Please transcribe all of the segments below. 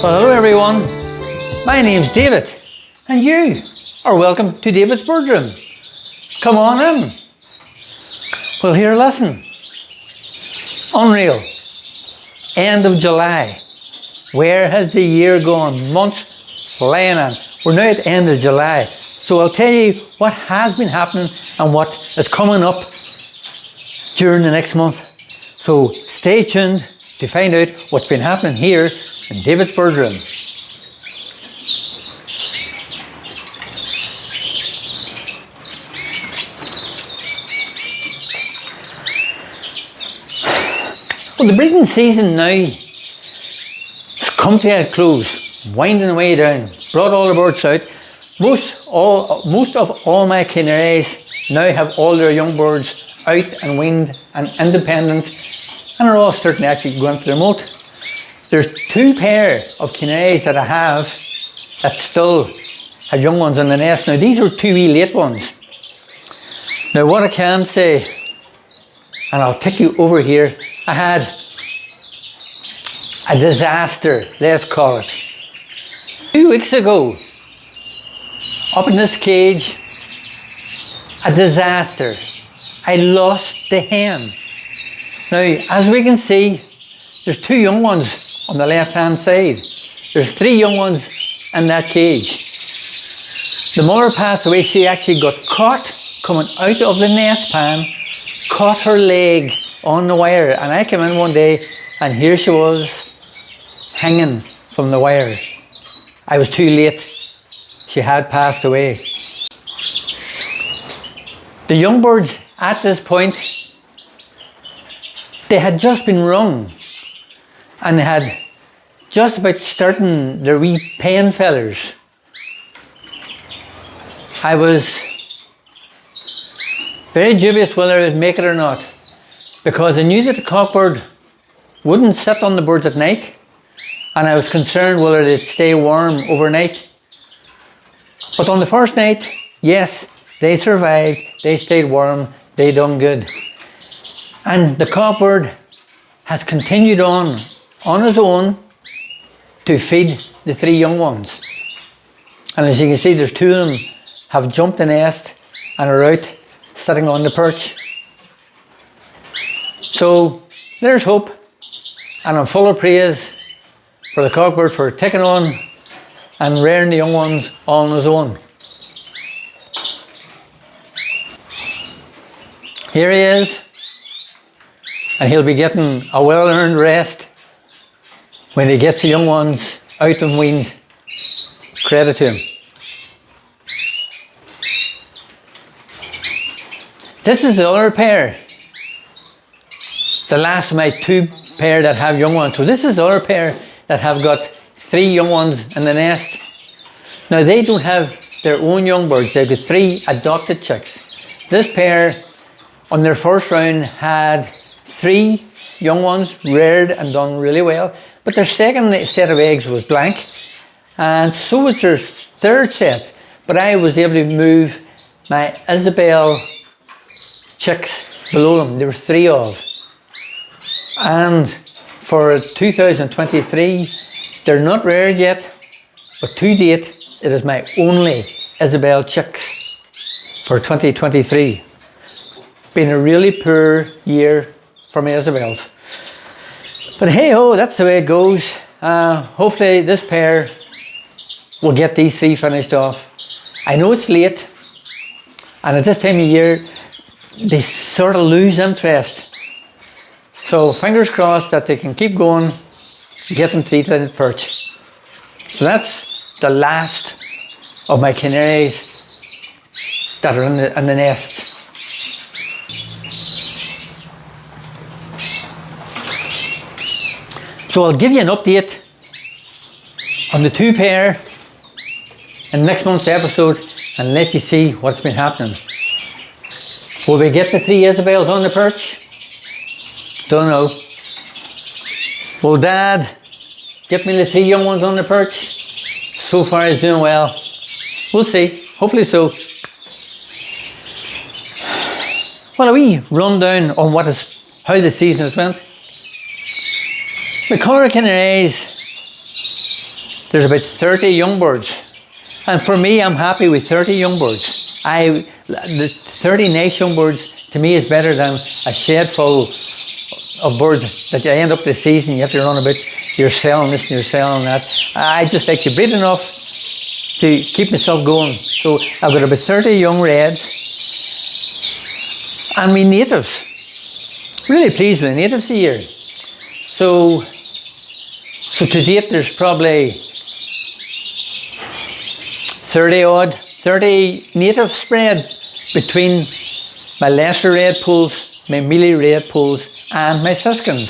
Well, hello everyone. My name's David, and you are welcome to David's Birdroom. Come on in. Well, here, listen. Unreal. End of July. Where has the year gone? Months flying on. We're now at the end of July. So I'll tell you what has been happening and what is coming up during the next month. So stay tuned to find out what's been happening here in David's Birdroom. Well, the breeding season now has come to a close, winding away down. Brought all the birds out. Most of all my canaries now have all their young birds out and weaned and independent, and are all starting to actually go into the moult. There's two pair of canaries that I have that still have young ones in the nest. Now these are two wee late ones. Now what I can say, and I'll take you over here, I had a disaster, let's call it. 2 weeks ago, up in this cage, a disaster. I lost the hen. Now, as we can see, there's two young ones on the left-hand side. There's 3 young ones in that cage. The mother passed away. She actually got caught coming out of the nest pan, caught her leg on the wire, and I came in one day and here she was hanging from the wire. I was too late. She had passed away. The young birds at this point, they had just been rung and had just about starting their wee pen feathers. I was very dubious whether I would make it or not, because I knew that the cockbird wouldn't sit on the birds at night, and I was concerned whether they'd stay warm overnight. But on the first night, yes, they survived, they stayed warm, they done good. And the cockbird has continued on his own to feed the 3 young ones. And as you can see, there's 2 of them have jumped the nest and are out sitting on the perch. So there's hope, and I'm full of praise for the cockbird for taking on and rearing the young ones on his own. Here he is, and he'll be getting a well-earned rest when he gets the young ones out and weaned. Credit to him. This is the other pair. The last of my 2 pair that have young ones. So this is the other pair that have got 3 young ones in the nest. Now they don't have their own young birds. They've got 3 adopted chicks. This pair on their first round had 3 young ones reared and done really well, but their second set of eggs was blank, and so was their third set. But I was able to move my Isabel chicks below them. There were 3 of. And for 2023, they're not reared yet, but to date, it is my only Isabel chicks for 2023. Been a really poor year for my Isabels. But hey ho, that's the way it goes. Hopefully this pair will get these 3 finished off. I know it's late, and at this time of year, they sort of lose interest. So fingers crossed that they can keep going, get them to eat at the perch. So that's the last of my canaries that are in the nest. So I'll give you an update on the 2 pair in next month's episode and let you see what's been happening. Will we get the 3 Isabels on the perch? Don't know. Will Dad get me the 3 young ones on the perch? So far he's doing well. We'll see. Hopefully so. Well, a wee rundown on how the season has went. The colour canaries there's about 30 young birds. And for me, I'm happy with 30 young birds. The 30 nice young birds to me is better than a shed full of birds that you end up the season, you have to run about, you're selling this and you're selling that. I just like to breed enough to keep myself going. So I've got about 30 young reds. And my natives, really pleased with the natives a year. So to date there's probably 30 natives spread between my lesser red pools, my mealy red pools, and my siskins.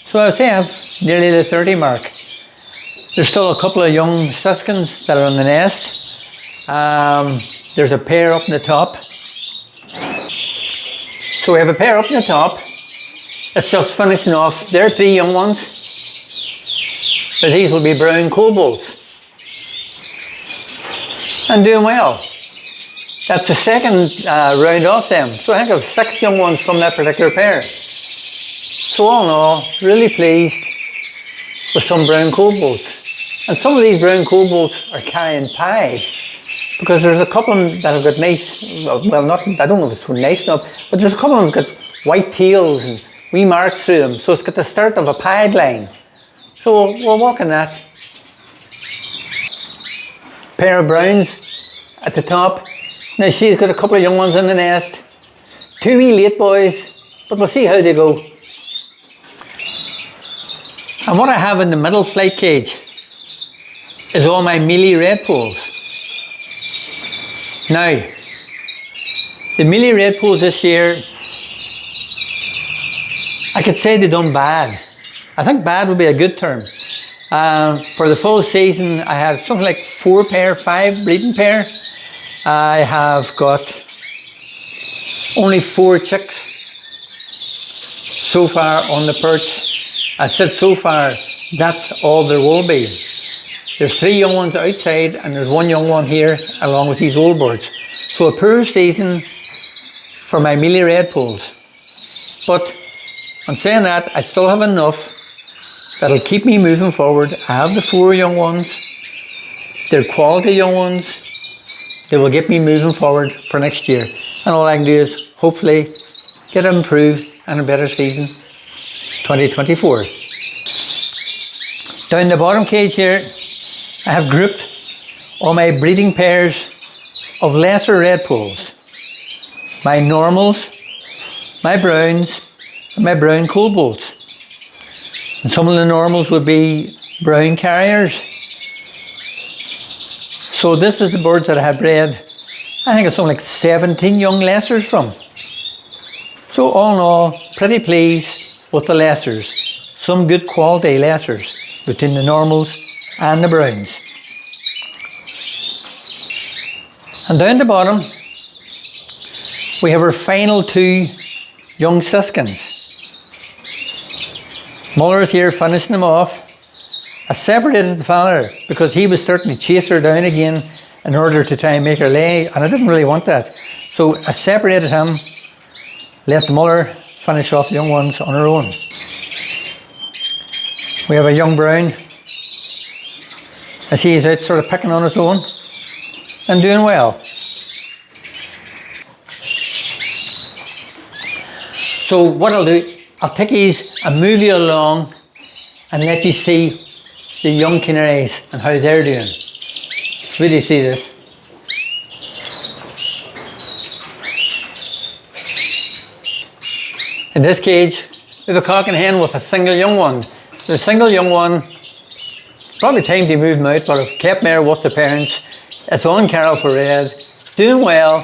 So I would say I have nearly the 30 mark. There's still a couple of young siskins that are on the nest. There's a pair up in the top. So we have a pair up in the top. It's just finishing off. There are 3 young ones. But these will be brown cobalts. And doing well. That's the second round off them. So I think I have 6 young ones from that particular pair. So all in all, really pleased with some brown cobalts. And some of these brown cobalts are carrying pies, because there's a couple of them that have got nice, well not, I don't know if it's so nice enough, but there's a couple of them that have got white tails and wee marks through them. So it's got the start of a pied line. So we're walking that. Pair of browns at the top. Now she's got a couple of young ones in the nest. 2 wee late boys, but we'll see how they go. And what I have in the middle flight cage is all my mealy red pools. Now, the mealy red pools this year, I could say they've done bad. I think bad would be a good term. For the full season, I had something like 5 breeding pair. I have got only 4 chicks so far on the perch. I said so far, that's all there will be. There's 3 young ones outside and there's 1 young one here along with these old birds. So a poor season for my mealy red pools. But on saying that, I still have enough that'll keep me moving forward. I have the 4 young ones. They're quality young ones. They will get me moving forward for next year. And all I can do is hopefully get improved and a better season 2024. Down the bottom cage here, I have grouped all my breeding pairs of lesser red pools. My normals, my browns, and my brown cobalts. And some of the normals would be brown carriers. So this is the birds that I have bred. I think it's something like 17 young lessers from. So all in all, pretty pleased with the lessers. Some good quality lessers between the normals and the browns. And down the bottom, we have our final 2 young siskins. Muller's here finishing them off. I separated the father because he was starting to chase her down again in order to try and make her lay, and I didn't really want that. So I separated him, let the Muller finish off the young ones on her own. We have a young brown. I see he's out sort of picking on his own and doing well. So what I'll do, I'll take these and move you along and let you see the young canaries and how they're doing. Really see this. In this cage, we have a cock and hen with a single young one. The single young one, probably time to move them out, but I've kept there with the parents. It's on Carol for red, doing well.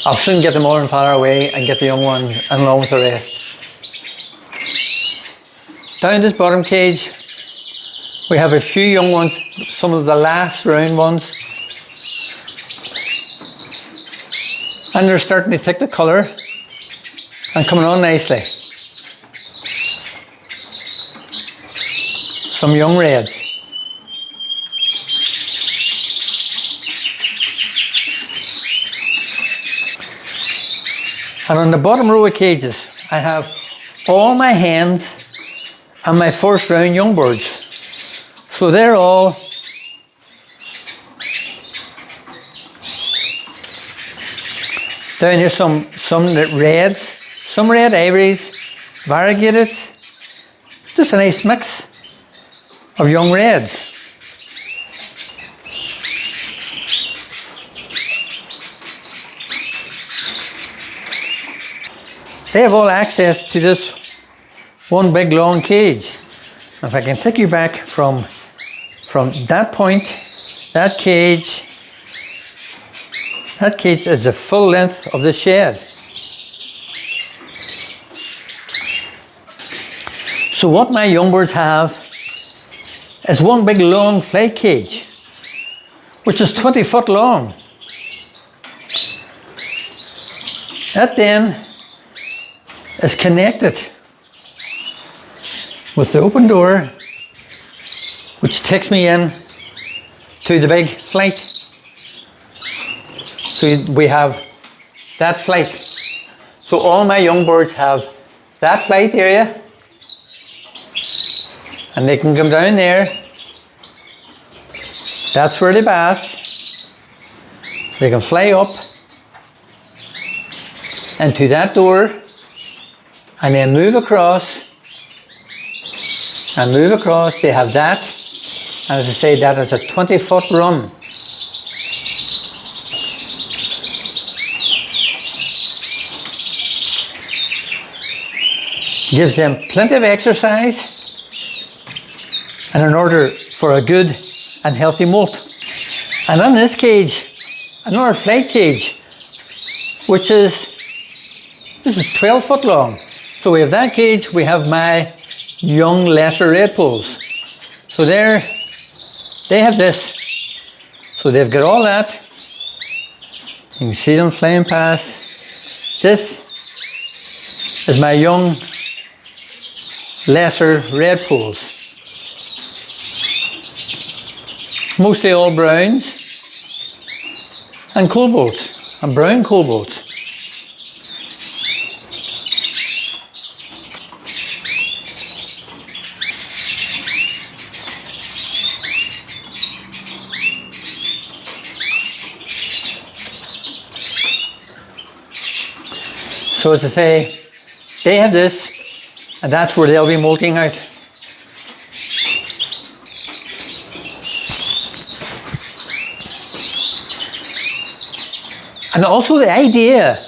I'll soon get the mother and father away and get the young one and along with the rest. Down this bottom cage, we have a few young ones, some of the last round ones. And they're starting to take the colour and coming on nicely. Some young reds. And on the bottom row of cages, I have all my hens and my first round young birds. So they're all down here. Some reds, some red aviaries, variegated. Just a nice mix of young reds. They have all access to this one big long cage. If I can take you back from that point, that cage is the full length of the shed. So what my young birds have is one big long flight cage, which is 20 foot long. That then is connected with the open door, which takes me in to the big flight. So we have that flight. So all my young birds have that flight area, and they can come down there. That's where they bath. They can fly up into that door and then move across and move across. They have that, and as I say, that is a 20-foot run. Gives them plenty of exercise, and in order for a good and healthy molt. And on this cage, another flight cage, which is, this is 12 foot long. So we have that cage, we have my young lesser red poles. So they have this. So they've got all that. You can see them flying past. This is my young lesser red poles. Mostly all browns and cobalts, and brown cobalts. So as I say, they have this, and that's where they'll be molting out. And also the idea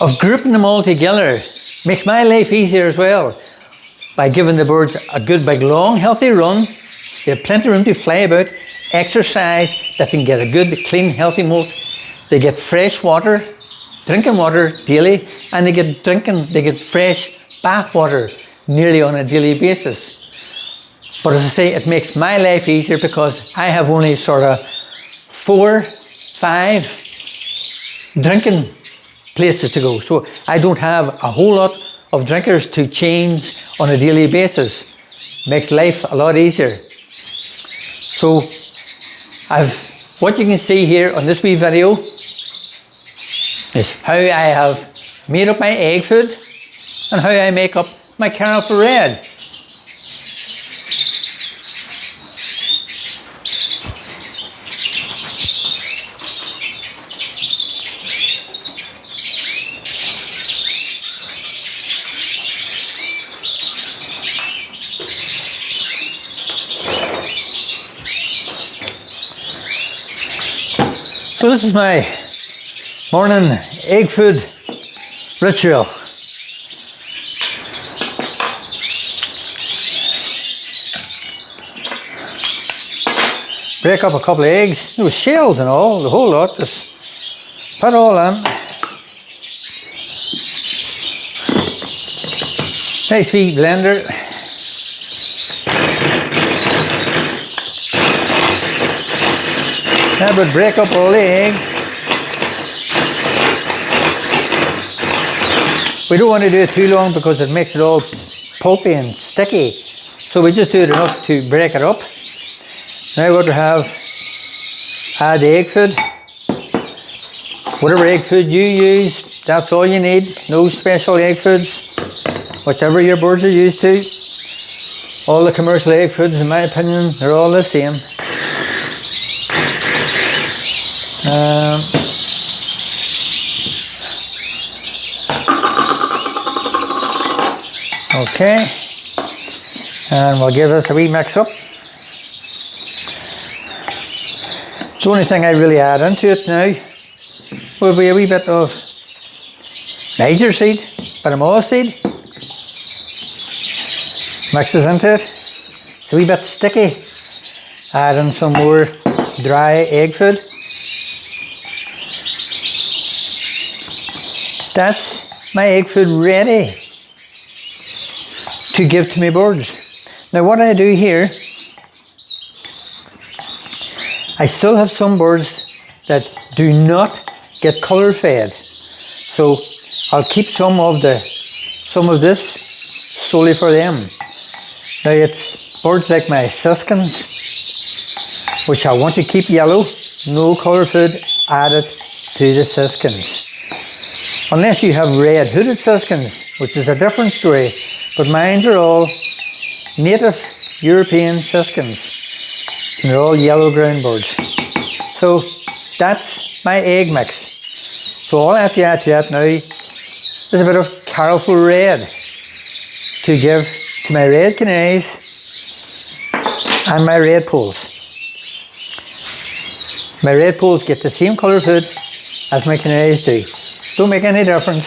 of grouping them all together makes my life easier as well, by giving the birds a good big long healthy run. They have plenty of room to fly about, exercise, that can get a good clean healthy molt. They get fresh water, drinking water daily, and they get fresh bath water nearly on a daily basis. But as I say, it makes my life easier because I have only sort of 4, 5 drinking places to go. So I don't have a whole lot of drinkers to change on a daily basis. Makes life a lot easier. So what you can see here on this wee video is how I have made up my egg food and how I make up my caramel for red. So this is my morning egg food ritual. Break up a couple of eggs, with shells and all, the whole lot, just put it all in. Nice wee blender. That would break up all the eggs. We don't want to do it too long because it makes it all pulpy and sticky. So we just do it enough to break it up. Now what we have, add the egg food. Whatever egg food you use, that's all you need. No special egg foods, whatever your birds are used to. All the commercial egg foods, in my opinion, they're all the same. Okay, and we'll give this a wee mix up. The only thing I really add into it now will be a wee bit of Niger seed, bit of moss seed. Mixes into it. It's a wee bit sticky. Add in some more dry egg food. That's my egg food ready to give to my birds. Now what I do here, I still have some birds that do not get colour fed. So I'll keep some of this solely for them. Now it's birds like my siskins, which I want to keep yellow, no colour food added to the siskins. Unless you have red hooded siskins, which is a different story, but mine are all native European siskins, and they're all yellow ground birds. So that's my egg mix. So all I have to add to that now is a bit of Carolful Red to give to my red canaries and my red poles. My red poles get the same colour food as my canaries do. Don't make any difference,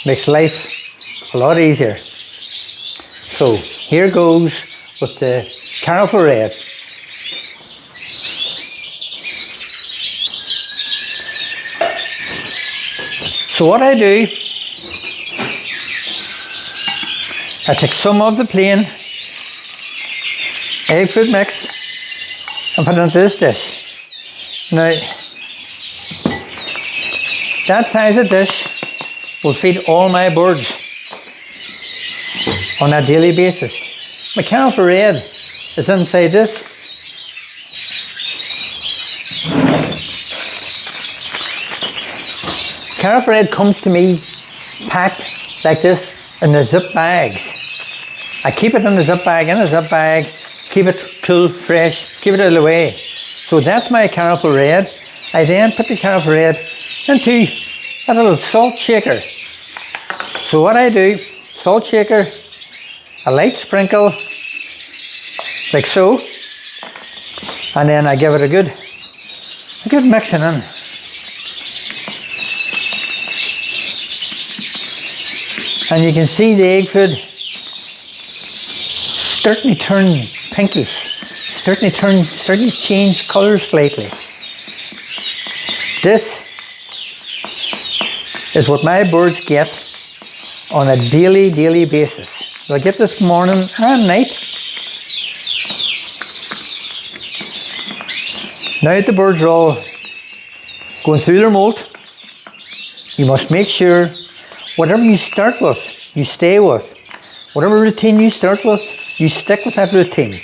makes life a lot easier. So here goes with the Carolful Red. So what I do, I take some of the plain egg food mix and put it into this dish. Now, that size of dish will feed all my birds on a daily basis. My Carolful Red is inside this. Carolful Red comes to me packed like this in the zip bags. I keep it in the zip bag, keep it cool, fresh, keep it out of the way. So that's my Carolful Red. I then put the Carolful Red into a little salt shaker. So what I do, salt shaker, a light sprinkle, like so, and then I give it a good mixing in. And you can see the egg food starting to turn pinkish, starting to change colour slightly. This is what my birds get on a daily basis. So I get this morning and night. Now that the birds are all going through their molt, you must make sure whatever you start with, you stay with. Whatever routine you start with, you stick with that routine.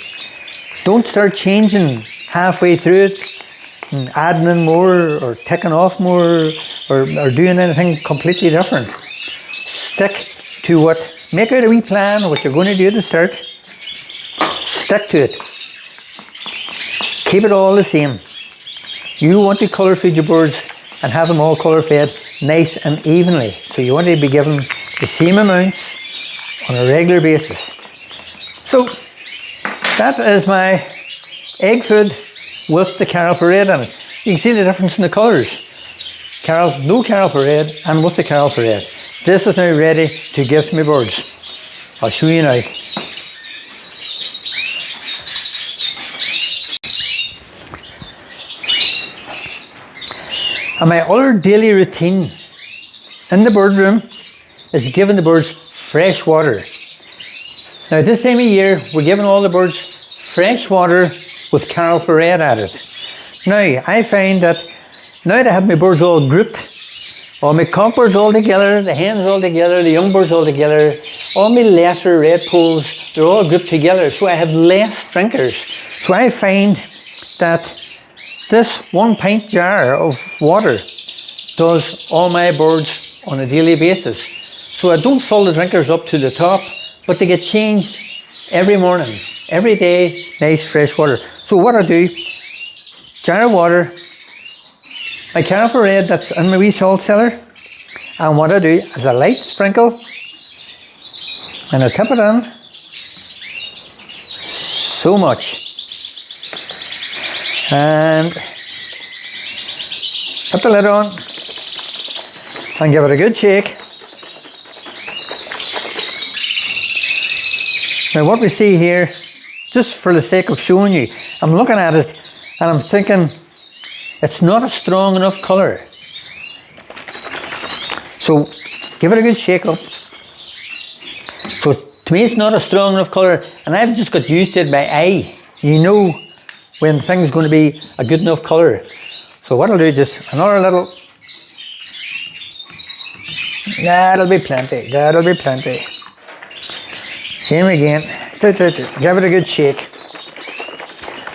Don't start changing halfway through it and adding in more or taking off more or doing anything completely different. Stick to what, make out a wee plan, what you're going to do at the start. Stick to it. Keep it all the same. You want to colour feed your birds and have them all colour fed nice and evenly. So you want to be given the same amounts on a regular basis. So that is my egg food with the Carolful Red in it. You can see the difference in the colours. No Carolful Red and with the Carolful Red. This is now ready to give to my birds. I'll show you now. And my other daily routine in the bird room is giving the birds fresh water. Now this time of year, we're giving all the birds fresh water with Carolful Red added. Now I find that now that I have my birds all grouped, all my cock birds all together, the hens all together, the young birds all together, all my lesser red poles, they're all grouped together, so I have less drinkers. So I find that this 1 pint jar of water does all my birds on a daily basis. So I don't fill the drinkers up to the top, but they get changed every morning, every day, nice fresh water. So what I do, jar of water, my Careful Red that's in my wee salt cellar, and what I do is a light sprinkle, and I tip it in, so much, and put the lid on, and give it a good shake. Now what we see here, just for the sake of showing you, I'm looking at it and I'm thinking it's not a strong enough colour. So give it a good shake up. So to me it's not a strong enough colour, and I've just got used to it by eye. You know when things going to be a good enough colour. So what I'll do, just another little, that'll be plenty, that'll be plenty. Same again, give it a good shake.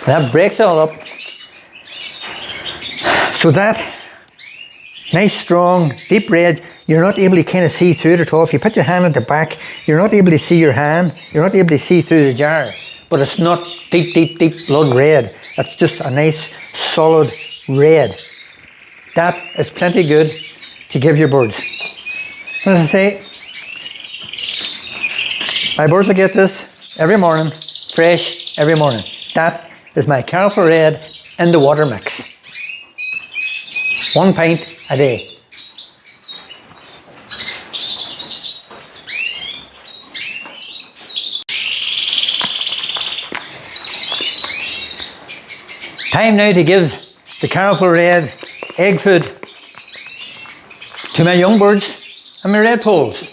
That breaks it all up. So that nice strong deep red, you're not able to kind of see through it at all. If you put your hand at the back, you're not able to see your hand, you're not able to see through the jar. But it's not deep blood red. It's just a nice solid red. That is plenty good to give your birds. As I say, my birds will get this every morning, fresh every morning. That is my Careful Red in the water mix. 1 pint a day. Time now to give the Careful Red egg food to my young birds and my red poles.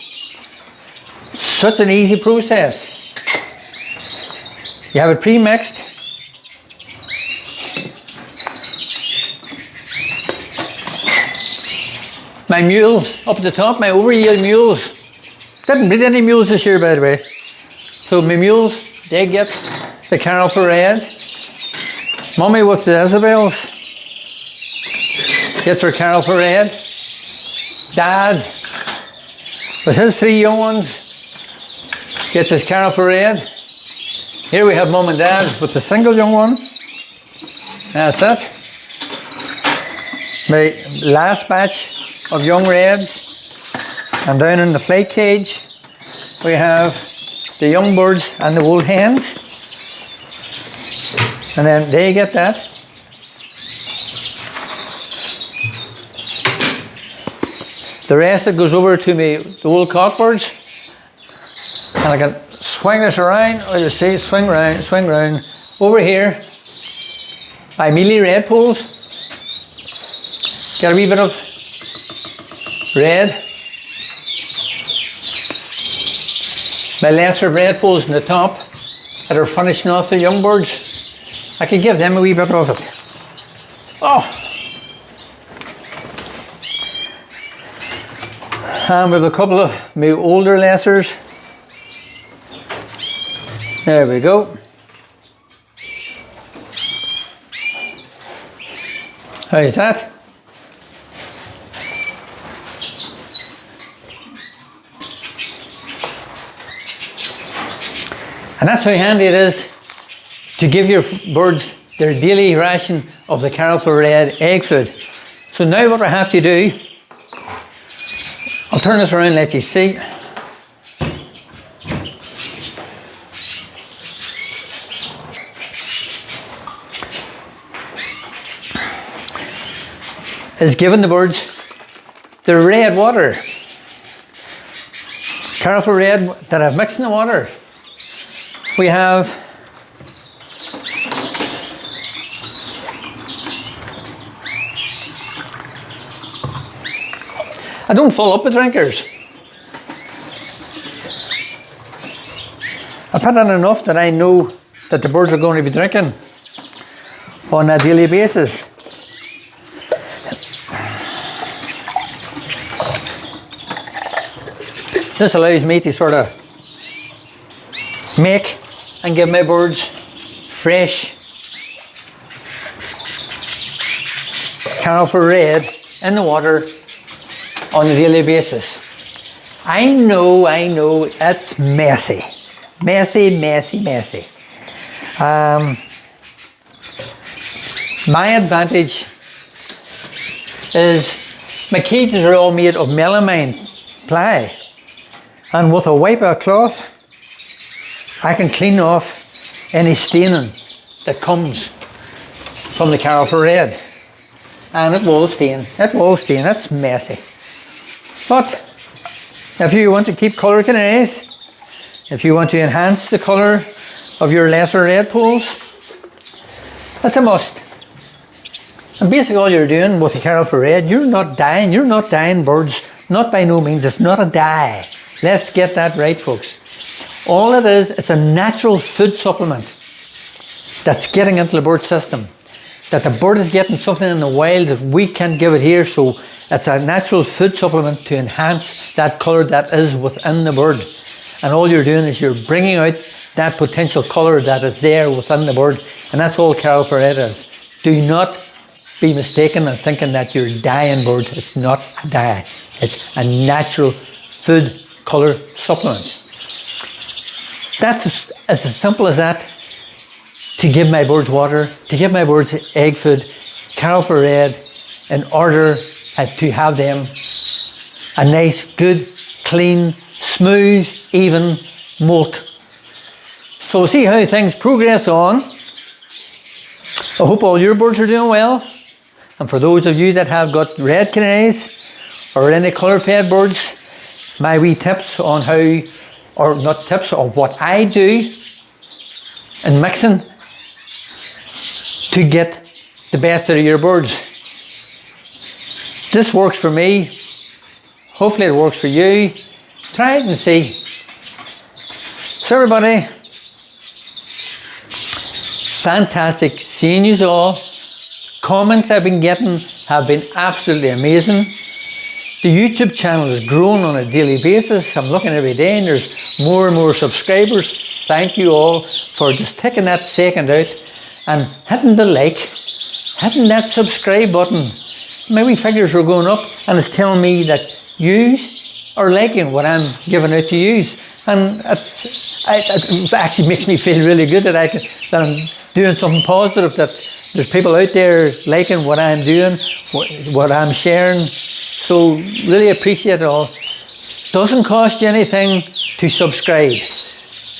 Such an easy process. You have it pre-mixed. My mules up at the top, my over-yield mules. Didn't breed any mules this year, by the way. So my mules, they get the Careful Red. Mummy with the Isabels gets her Careful Red. Dad, with his 3 young ones, gets his Careful Red. Here we have Mum and Dad with the single young one. That's it. My last batch of young reds. And down in the flight cage we have the young birds and the old hens. And then they get that. The rest that goes over to me, the old cockbirds. And I can swing this around, or you see, swing round, over here. My mealy red poles. Get a wee bit of red. My lesser red poles in the top that are finishing off the young birds. I could give them a wee bit of it. Oh! And with a couple of my older lessers. There we go. How's that? And that's how handy it is to give your birds their daily ration of the Careful Red egg food. So now what I have to do, I'll turn this around and let you see. Is giving the birds the red water. Careful Red that I've mixed in the water. We have I don't fill up with drinkers. I put in enough that I know that the birds are going to be drinking on a daily basis. This allows me to sort of make and give my birds fresh Careful Red in the water on a daily basis. I know it's messy. Messy, messy, messy. My advantage is my cages are all made of melamine ply, and with a wipe of cloth I can clean off any staining that comes from the Carolford Red, and it will stain, it's messy. But if you want to keep colour canaries, if you want to enhance the colour of your lesser red poles, that's a must. And basically all you're doing with the Carolford Red, you're not dyeing birds, not by no means, it's not a dye. Let's get that right, folks. All it is, it's a natural food supplement that's getting into the bird system. That the bird is getting something in the wild that we can't give it here, so it's a natural food supplement to enhance that colour that is within the bird. And all you're doing is you're bringing out that potential colour that is there within the bird, and that's all Carolford Red is. Do not be mistaken in thinking that you're dyeing birds. It's not a dye. It's a natural food colour supplement. That's as simple as that. To give my birds water, to give my birds egg food, Carolford Red, in order to have them a nice, good, clean, smooth, even molt. So we'll see how things progress on. I hope all your birds are doing well. And for those of you that have got red canaries or any colour fed birds, my wee tips on how, or not tips, of what I do in mixing to get the best out of your birds. This works for me. Hopefully it works for you. Try it and see. So everybody, fantastic seeing you all. Comments I've been getting have been absolutely amazing. The YouTube channel is growing on a daily basis. I'm looking every day and there's more and more subscribers. Thank you all for just taking that second out and hitting the like, hitting that subscribe button. My wee figures are going up and it's telling me that you are liking what I'm giving out to you. And it actually makes me feel really good that I'm doing something positive, that there's people out there liking what I'm doing, what I'm sharing. So really appreciate it all. Doesn't cost you anything to subscribe.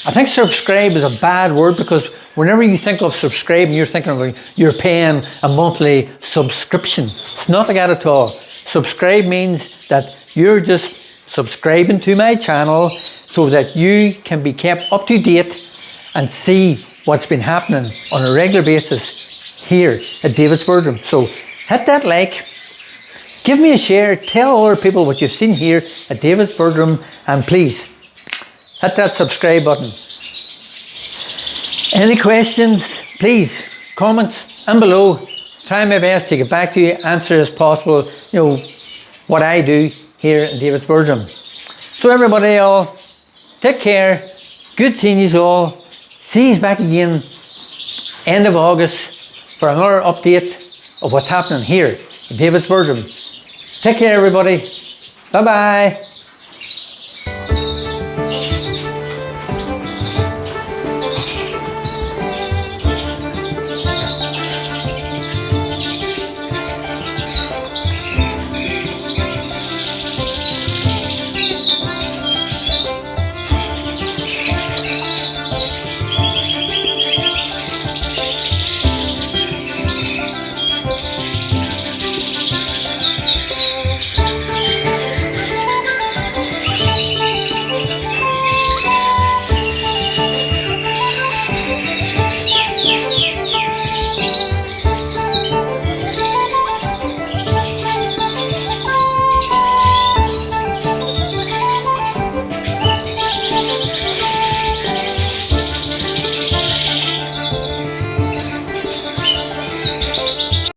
I think subscribe is a bad word, because whenever you think of subscribing, you're thinking of you're paying a monthly subscription. It's not like that at all. Subscribe means that you're just subscribing to my channel so that you can be kept up to date and see what's been happening on a regular basis here at David's Birdroom. So hit that like, give me a share, tell other people what you've seen here at David's Birdroom, and please hit that subscribe button. Any questions, please, comments and below. Try my best to get back to you, answer as possible, what I do here at David's Birdroom. So everybody all, take care, good seeing you all. See you back again end of August for another update of what's happening here at David's Birdroom. Take care everybody, bye bye.